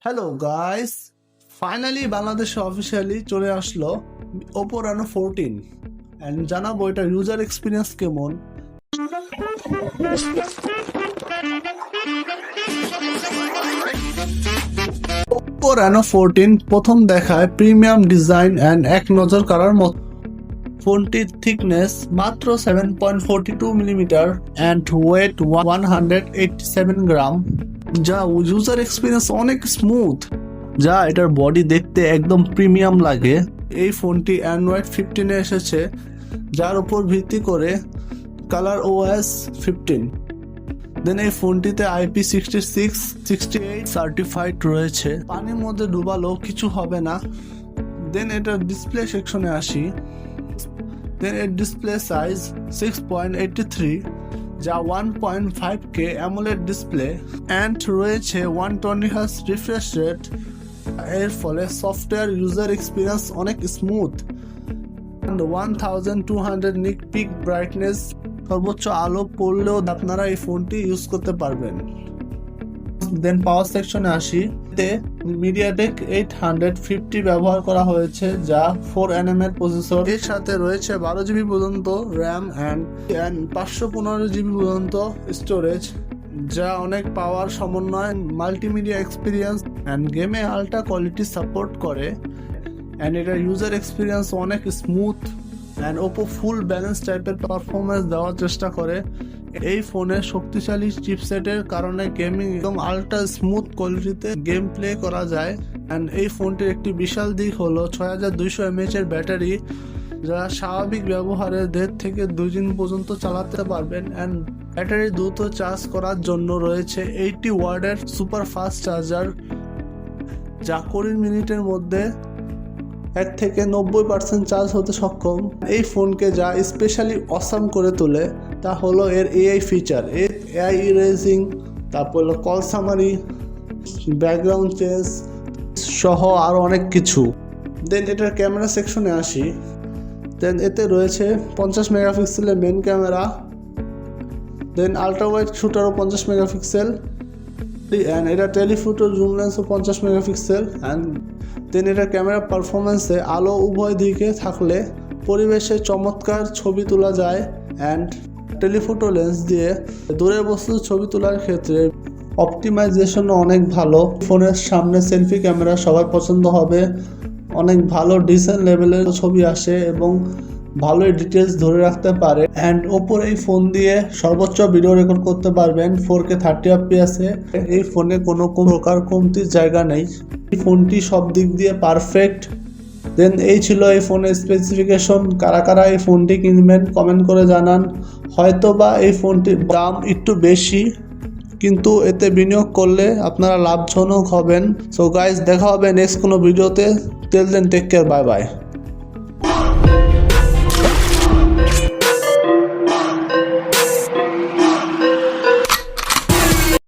Hello guys, finally বাংলাদেশে officially চলে আসলো Oppo Reno 14 এন্ড জানাবো এটার ইউজার এক্সপিরিয়েন্স কেমন। Oppo Reno 14 প্রথম দেখায় প্রিমিয়াম ডিজাইন এন্ড এক নজর কাড়ার মতো। ফোনটির থিকনেস মাত্র 7.42 মিলিমিটার এন্ড ওয়েট 187 গ্রাম, যা ইউজার এক্সপিরিয়েন্স অনেক স্মুথ, যা এটার বডি দেখতে একদম প্রিমিয়াম লাগে। এই ফোনটি অ্যান্ড্রয়েড 15 এ এসেছে, যার উপর ভিত্তি করে ColorOS 15। দেন এই ফোনটিতে IP66, 68 সার্টিফাইড রয়েছে। পানির মধ্যে ডুবালেও কিছু হবে না। দেন এটার ডিসপ্লে সেকশনে আসি। দেন এর ডিসপ্লে সাইজ 6.83, যা 1.5K AMOLED ডিসপ্লে এন্ড রয়েছে 120 Hz রিফ্রেশ রেট। এর ফলে সফটওয়্যার ইউজার এক্সপিরিয়েন্স অনেক স্মুথ। 1200 নিট পিক ব্রাইটনেস, সর্বোচ্চ আলো পড়লেও আপনারা এই ফোনটি ইউজ করতে পারবেন। দেন পাওয়ার সেকশনে আসি। এতে MediaTek 850 ব্যবহার করা হয়েছে, যা 4nm এর প্রসেসর। এর সাথে রয়েছে 12GB পর্যন্ত র্যাম এন্ড 512GB পর্যন্ত স্টোরেজ, যা অনেক পাওয়ার সমন্বয়, মাল্টিমিডিয়া এক্সপিরিয়েন্স এন্ড গেমে আল্ট্রা কোয়ালিটি সাপোর্ট করে। এন্ড এটার ইউজার এক্সপিরিয়েন্স অনেক smooth and Oppo full balance টাইপের পারফরমেন্স দেওয়ার চেষ্টা করে। এই ফোনে শক্তিশালী চিপসেটের কারণে গেমিং এবং আল্ট্রা স্মুথ কোয়ালিটিতে গেম প্লে করা যায়। এন্ড এই ফোনটির একটি বিশাল দিক হলো 6200 mAh এর ব্যাটারি, যা স্বাভাবিক ব্যবহারে 1.5 থেকে 2 দিন পর্যন্ত চালাতে পারবেন। এন্ড ব্যাটারি দ্রুত চার্জ করার জন্য রয়েছে 80 ওয়াটের সুপার ফাস্ট চার্জার, যা 20 মিনিটের মধ্যে 1 থেকে 90% চার্জ হতে সক্ষম। এই ফোনকে যা স্পেশালি অসাম করে তোলে তা হলো এর AI ফিচার, এর AI ইরেজিং, তারপর হলো কল সামারি, ব্যাকগ্রাউন্ড চেঞ্জ সহ আরও অনেক কিছু। দেন এটার ক্যামেরা সেকশনে আসি। দেন এতে রয়েছে 50 মেগাপিক্সেলের main camera, then ultra wide শুটারও 50 মেগাপিক্সেল, অ্যান্ড এটা টেলিফোটো জুম লেন্সও 50 মেগাপিক্সেল। অ্যান্ড দেন এটার ক্যামেরা পারফরমেন্সে আলো উভয় দিকে থাকলে পরিবেশে চমৎকার ছবি তোলা যায়। অ্যান্ড টেলিফোটো লেন্স দিয়ে দূরের বস্তুর ছবি তোলার ক্ষেত্রে অপটিমাইজেশনও অনেক ভালো। ফোনের সামনে সেলফি ক্যামেরা সবার পছন্দ হবে, অনেক ভালো ডিসেন্ট লেভেলের ছবি আসে এবং ভালোই ডিটেলস ধরে রাখতে পারে। অ্যান্ড ওপর এই ফোন দিয়ে সর্বোচ্চ ভিডিও রেকর্ড করতে পারবেন 4K 30 fps এ। এই ফোনে কোনো প্রকার কমতির জায়গা নেই, এই ফোনটি সব দিক দিয়ে পারফেক্ট। দেন এই ছিল এই ফোনের স্পেসিফিকেশন। কারা কারা এই ফোনটি কিনবেন কমেন্ট করে জানান। হয়তোবা এই ফোনটির দাম একটু বেশি, কিন্তু এতে বিনিয়োগ করলে আপনারা লাভজনক হবেন। সো গাইজ, দেখা হবে নেক্সট কোনো ভিডিওতে। Till then take care, bye by.